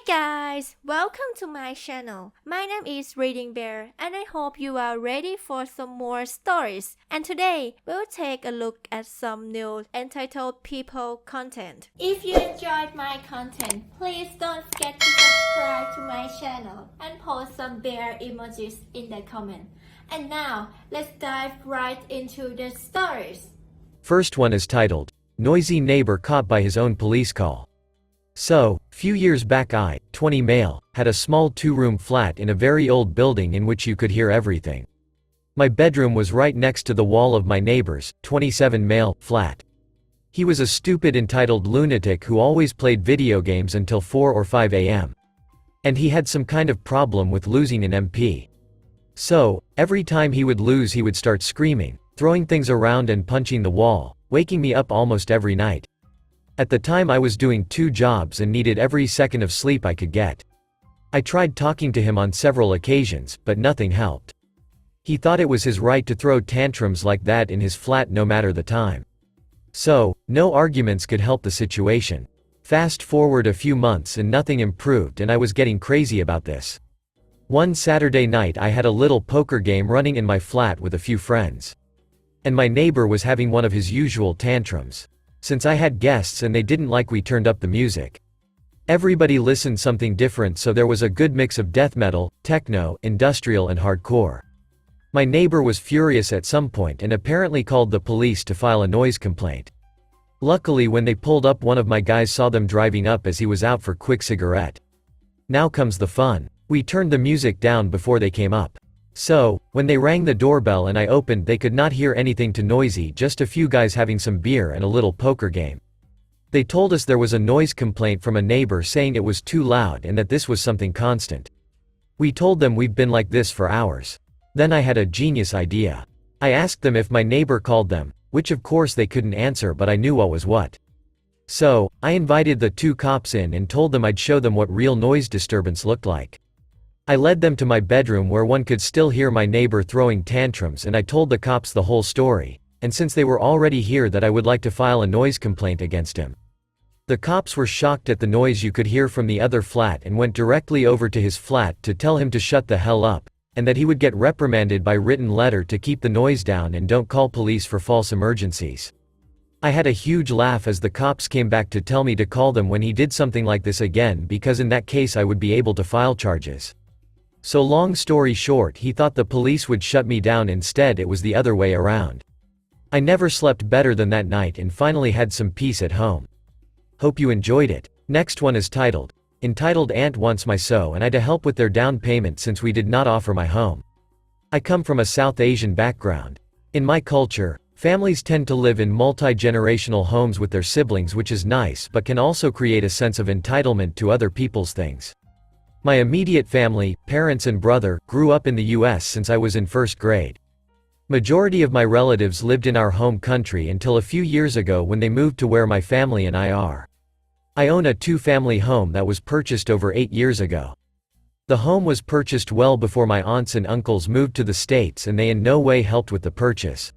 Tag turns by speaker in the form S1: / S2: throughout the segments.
S1: Guys, welcome to my channel. My name is ReadingBear and I hope you are ready for some more stories. And today, we'll take a look at some new entitled people content. If you enjoyed my content, please don't forget to subscribe to my channel and post some bear emojis in the comment. And now, let's dive right into the stories.
S2: First one is titled, Noisy Neighbor Caught by His Own Police Call. So, few years back I, 20 male, had a small two-room flat in a very old building in which you could hear everything. My bedroom was right next to the wall of my neighbor's, 27 male, flat. He was a stupid entitled lunatic who always played video games until 4 or 5 a.m. And he had some kind of problem with losing an MP. So, every time he would lose he would start screaming, throwing things around and punching the wall, waking me up almost every night. At the time I was doing 2 jobs and needed every second of sleep I could get. I tried talking to him on several occasions, but nothing helped. He thought it was his right to throw tantrums like that in his flat no matter the time. So, no arguments could help the situation. Fast forward a few months and nothing improved and I was getting crazy about this. One Saturday night I had a little poker game running in my flat with a few friends. And my neighbor was having one of his usual tantrums. Since I had guests and they didn't like we turned up the music. Everybody listened something different, so there was a good mix of death metal, techno, industrial and hardcore. My neighbor was furious at some point and apparently called the police to file a noise complaint. Luckily when they pulled up one of my guys saw them driving up as he was out for quick cigarette. Now comes the fun. We turned the music down before they came up. So, when they rang the doorbell and I opened they could not hear anything too noisy, just a few guys having some beer and a little poker game. They told us there was a noise complaint from a neighbor saying it was too loud and that this was something constant. We told them we've been like this for hours. Then I had a genius idea. I asked them if my neighbor called them, which of course they couldn't answer, but I knew what was what. So, I invited the 2 cops in and told them I'd show them what real noise disturbance looked like. I led them to my bedroom where one could still hear my neighbor throwing tantrums and I told the cops the whole story, and since they were already here that I would like to file a noise complaint against him. The cops were shocked at the noise you could hear from the other flat and went directly over to his flat to tell him to shut the hell up, and that he would get reprimanded by written letter to keep the noise down and don't call police for false emergencies. I had a huge laugh as the cops came back to tell me to call them when he did something like this again, because in that case I would be able to file charges. So long story short, he thought the police would shut me down, instead it was the other way around. I never slept better than that night and finally had some peace at home. Hope you enjoyed it. Next one is entitled Aunt Wants My So and I to help with their down payment since we did not offer my home. I come from a South Asian background. In my culture, families tend to live in multi-generational homes with their siblings, which is nice but can also create a sense of entitlement to other people's things. My immediate family, parents and brother, grew up in the US since I was in 1st grade. Majority of my relatives lived in our home country until a few years ago when they moved to where my family and I are. I own a 2-family home that was purchased over 8 years ago. The home was purchased well before my aunts and uncles moved to the States and they in no way helped with the purchase.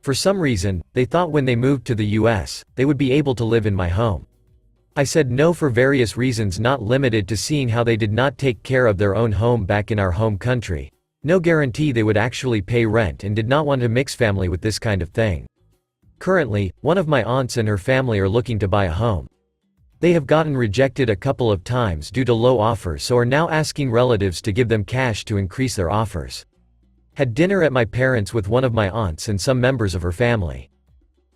S2: For some reason, they thought when they moved to the US, they would be able to live in my home. I said no for various reasons not limited to seeing how they did not take care of their own home back in our home country. No guarantee they would actually pay rent and did not want to mix family with this kind of thing. Currently, one of my aunts and her family are looking to buy a home. They have gotten rejected a couple of times due to low offers, so are now asking relatives to give them cash to increase their offers. Had dinner at my parents' with one of my aunts and some members of her family.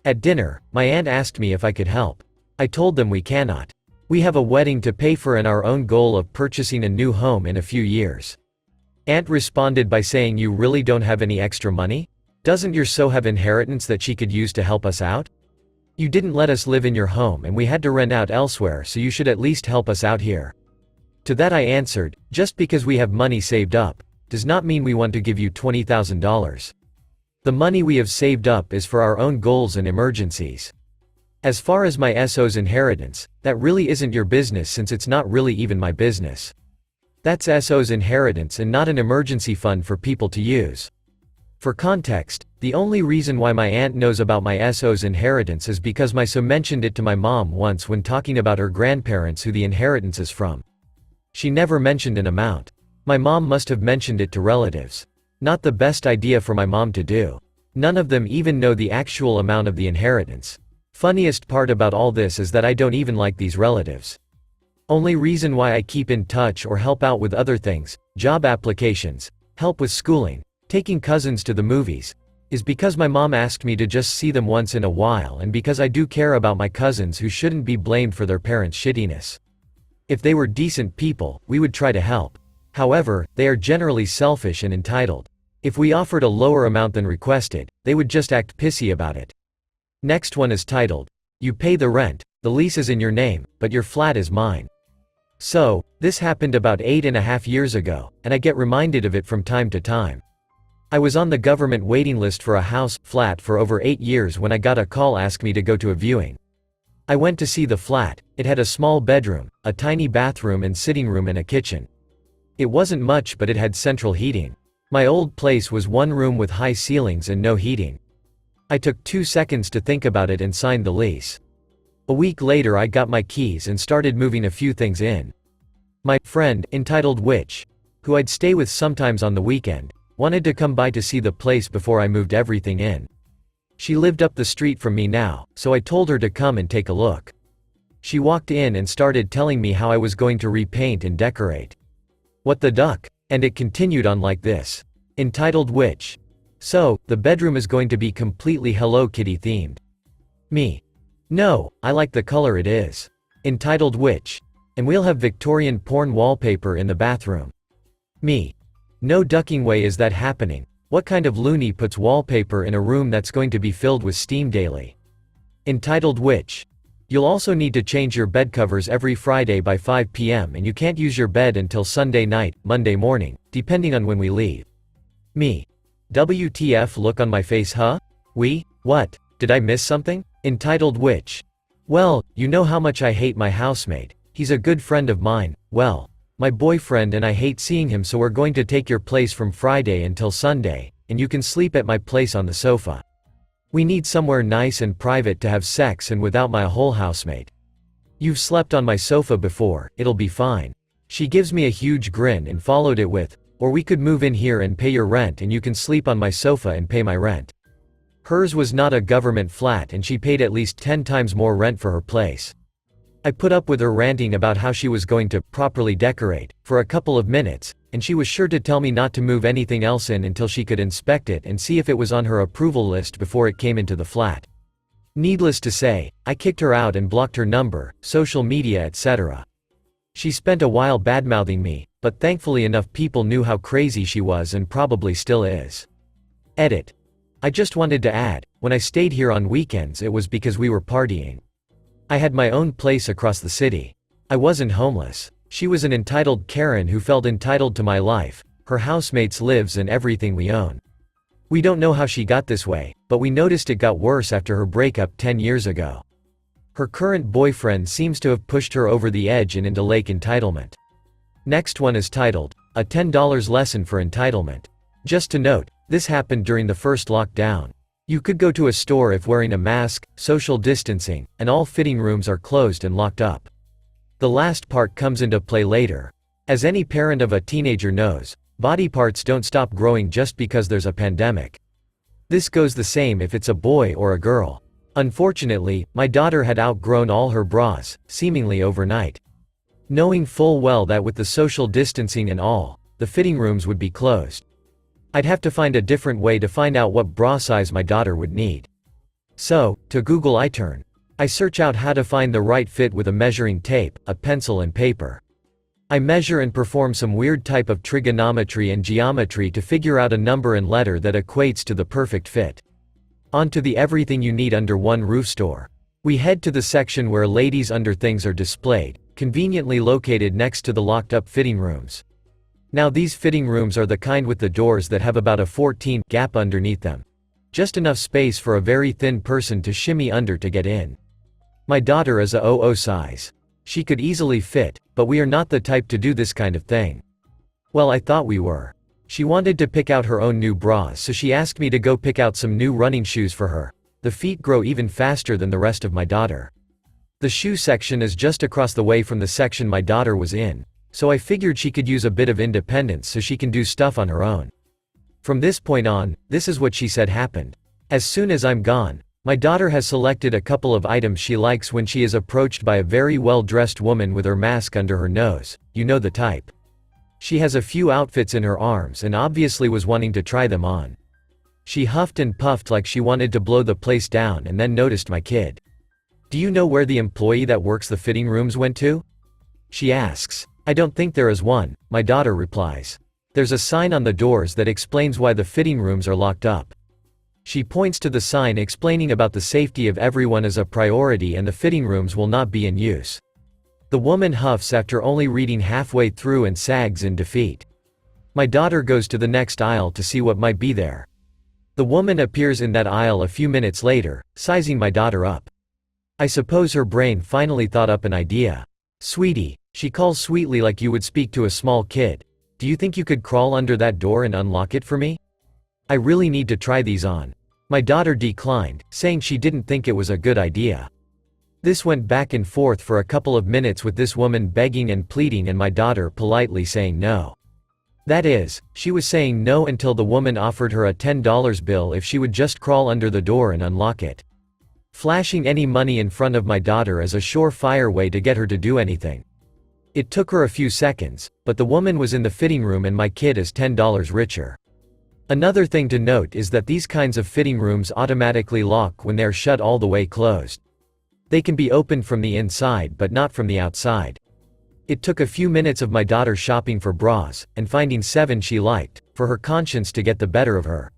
S2: At dinner, my aunt asked me if I could help. I told them we cannot. We have a wedding to pay for and our own goal of purchasing a new home in a few years. Aunt responded by saying, "You really don't have any extra money? Doesn't your so have inheritance that she could use to help us out? You didn't let us live in your home and we had to rent out elsewhere, so you should at least help us out here." To that I answered, "Just because we have money saved up, does not mean we want to give you $20,000. The money we have saved up is for our own goals and emergencies. As far as my SO's inheritance, that really isn't your business since it's not really even my business. That's SO's inheritance and not an emergency fund for people to use." For context, the only reason why my aunt knows about my SO's inheritance is because my SO mentioned it to my mom once when talking about her grandparents who the inheritance is from. She never mentioned an amount. My mom must have mentioned it to relatives. Not the best idea for my mom to do. None of them even know the actual amount of the inheritance. Funniest part about all this is that I don't even like these relatives. Only reason why I keep in touch or help out with other things, job applications, help with schooling, taking cousins to the movies, is because my mom asked me to just see them once in a while and because I do care about my cousins who shouldn't be blamed for their parents' shittiness. If they were decent people, we would try to help. However, they are generally selfish and entitled. If we offered a lower amount than requested, they would just act pissy about it. Next one is titled, "You pay the rent, the lease is in your name, but your flat is mine." So, this happened about 8.5 years ago, and I get reminded of it from time to time. I was on the government waiting list for a flat for over 8 years when I got a call asking me to go to a viewing. I went to see the flat. It had a small bedroom, a tiny bathroom and sitting room and a kitchen. It wasn't much, but it had central heating. My old place was one room with high ceilings and no heating. I took 2 seconds to think about it and signed the lease. A week later I got my keys and started moving a few things in. My friend, entitled Witch, who I'd stay with sometimes on the weekend, wanted to come by to see the place before I moved everything in. She lived up the street from me now, so I told her to come and take a look. She walked in and started telling me how I was going to repaint and decorate. What the duck? And it continued on like this. Entitled Witch. So, the bedroom is going to be completely Hello Kitty themed. Me. No, I like the color it is. Entitled Witch. And we'll have Victorian porn wallpaper in the bathroom. Me. No ducking way is that happening. What kind of loony puts wallpaper in a room that's going to be filled with steam daily? Entitled Witch. You'll also need to change your bed covers every Friday by 5 p.m. and you can't use your bed until Sunday night, Monday morning, depending on when we leave. Me. WTF look on my face, huh? What? Did I miss something? Entitled Witch. Well, you know how much I hate my housemate. He's a good friend of mine. Well, my boyfriend and I hate seeing him, so we're going to take your place from Friday until Sunday, and you can sleep at my place on the sofa. We need somewhere nice and private to have sex and without my whole housemate. You've slept on my sofa before, it'll be fine. She gives me a huge grin and followed it with, or we could move in here and pay your rent and you can sleep on my sofa and pay my rent. Hers was not a government flat and she paid at least 10 times more rent for her place. I put up with her ranting about how she was going to properly decorate for a couple of minutes, and she was sure to tell me not to move anything else in until she could inspect it and see if it was on her approval list before it came into the flat. Needless to say, I kicked her out and blocked her number, social media, etc. She spent a while badmouthing me, but thankfully enough people knew how crazy she was and probably still is. Edit. I just wanted to add, when I stayed here on weekends it was because we were partying. I had my own place across the city. I wasn't homeless. She was an entitled Karen who felt entitled to my life, her housemates' lives and everything we own. We don't know how she got this way, but we noticed it got worse after her breakup 10 years ago. Her current boyfriend seems to have pushed her over the edge and into lake entitlement. Next one is titled, A $10 Lesson for Entitlement. Just to note, this happened during the first lockdown. You could go to a store if wearing a mask, social distancing, and all fitting rooms are closed and locked up. The last part comes into play later. As any parent of a teenager knows, body parts don't stop growing just because there's a pandemic. This goes the same if it's a boy or a girl. Unfortunately, my daughter had outgrown all her bras, seemingly overnight. Knowing full well that with the social distancing and all, the fitting rooms would be closed. I'd have to find a different way to find out what bra size my daughter would need. So, to Google I turn. I search out how to find the right fit with a measuring tape, a pencil and paper. I measure and perform some weird type of trigonometry and geometry to figure out a number and letter that equates to the perfect fit. On to the everything you need under one roof store. We head to the section where ladies' underthings are displayed, conveniently located next to the locked up fitting rooms. Now these fitting rooms are the kind with the doors that have about a 14 gap underneath them. Just enough space for a very thin person to shimmy under to get in. My daughter is a 00 size. She could easily fit, but we are not the type to do this kind of thing. Well, I thought we were. She wanted to pick out her own new bras, so she asked me to go pick out some new running shoes for her. The feet grow even faster than the rest of my daughter. The shoe section is just across the way from the section my daughter was in. so I figured she could use a bit of independence so she can do stuff on her own. From this point on, this is what she said happened. As soon as I'm gone, my daughter has selected a couple of items she likes when she is approached by a very well-dressed woman with her mask under her nose, you know the type. She has a few outfits in her arms and obviously was wanting to try them on. She huffed and puffed like she wanted to blow the place down and then noticed my kid. Do you know where the employee that works the fitting rooms went to? She asks. I don't think there is one, my daughter replies. There's a sign on the doors that explains why the fitting rooms are locked up. She points to the sign explaining about the safety of everyone as a priority and the fitting rooms will not be in use. The woman huffs after only reading halfway through and sags in defeat. My daughter goes to the next aisle to see what might be there. The woman appears in that aisle a few minutes later, sizing my daughter up. I suppose her brain finally thought up an idea. Sweetie, she calls sweetly like you would speak to a small kid. Do you think you could crawl under that door and unlock it for me? I really need to try these on. My daughter declined, saying she didn't think it was a good idea. This went back and forth for a couple of minutes with this woman begging and pleading and my daughter politely saying no. That is, she was saying no until the woman offered her a $10 bill if she would just crawl under the door and unlock it. Flashing any money in front of my daughter as a surefire way to get her to do anything. It took her a few seconds, but the woman was in the fitting room and my kid is $10 richer. Another thing to note is that these kinds of fitting rooms automatically lock when they are shut all the way closed. They can be opened from the inside but not from the outside. It took a few minutes of my daughter shopping for bras, and finding 7 she liked, for her conscience to get the better of her.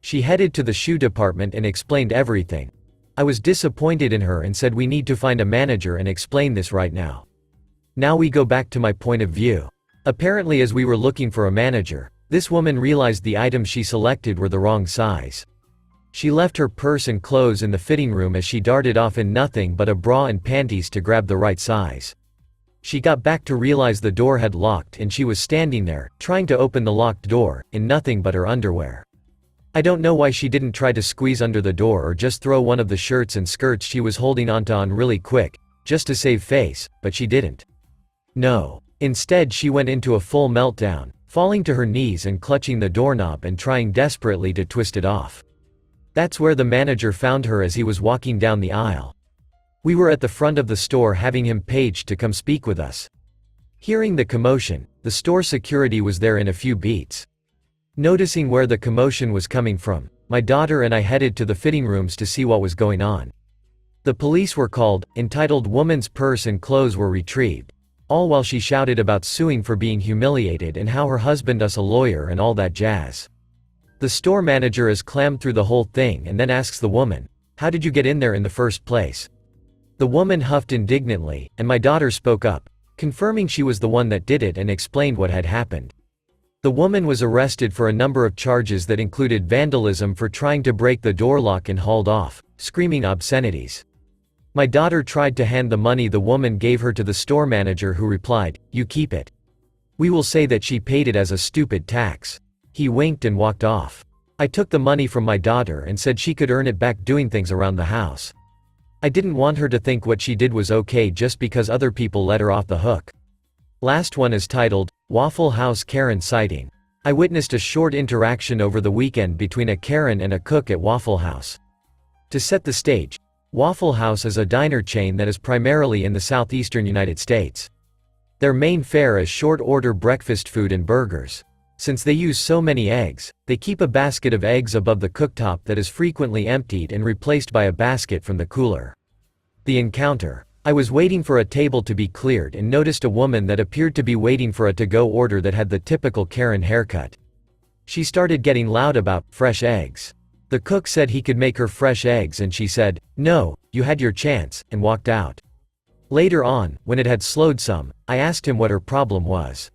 S2: She headed to the shoe department and explained everything. I was disappointed in her and said we need to find a manager and explain this right now. Now we go back to my point of view. Apparently as we were looking for a manager, this woman realized the items she selected were the wrong size. She left her purse and clothes in the fitting room as she darted off in nothing but a bra and panties to grab the right size. She got back to realize the door had locked and she was standing there, trying to open the locked door, in nothing but her underwear. I don't know why she didn't try to squeeze under the door or just throw one of the shirts and skirts she was holding onto on really quick, just to save face, but she didn't. No. Instead she went into a full meltdown, falling to her knees and clutching the doorknob and trying desperately to twist it off. That's where the manager found her as he was walking down the aisle. We were at the front of the store having him paged to come speak with us. Hearing the commotion, the store security was there in a few beats. Noticing where the commotion was coming from, my daughter and I headed to the fitting rooms to see what was going on. The police were called, entitled "Woman's purse and clothes were retrieved," all while she shouted about suing for being humiliated and how her husband is a lawyer and all that jazz. The store manager is clammed through the whole thing and then asks the woman, "How did you get in there in the first place?" The woman huffed indignantly, and my daughter spoke up, confirming she was the one that did it and explained what had happened. The woman was arrested for a number of charges that included vandalism for trying to break the door lock and hauled off, screaming obscenities. My daughter tried to hand the money the woman gave her to the store manager who replied, "You keep it. We will say that she paid it as a stupid tax." He winked and walked off. I took the money from my daughter and said she could earn it back doing things around the house. I didn't want her to think what she did was okay just because other people let her off the hook. Last one is titled, Waffle House Karen Sighting. I witnessed a short interaction over the weekend between a Karen and a cook at Waffle House. To set the stage, Waffle House is a diner chain that is primarily in the southeastern United States. Their main fare is short-order breakfast food and burgers. Since they use so many eggs, they keep a basket of eggs above the cooktop that is frequently emptied and replaced by a basket from the cooler. The encounter. I was waiting for a table to be cleared and noticed a woman that appeared to be waiting for a to-go order that had the typical Karen haircut. She started getting loud about fresh eggs. The cook said he could make her fresh eggs and she said, "No, you had your chance," and walked out. Later on, when it had slowed some, I asked him what her problem was.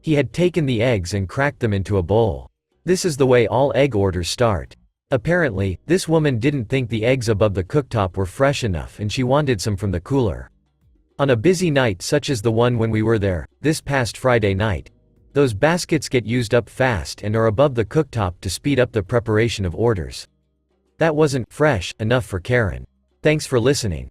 S2: He had taken the eggs and cracked them into a bowl. This is the way all egg orders start. Apparently, this woman didn't think the eggs above the cooktop were fresh enough and she wanted some from the cooler. On a busy night such as the one when we were there, this past Friday night, those baskets get used up fast and are above the cooktop to speed up the preparation of orders. That wasn't fresh enough for Karen. Thanks for listening.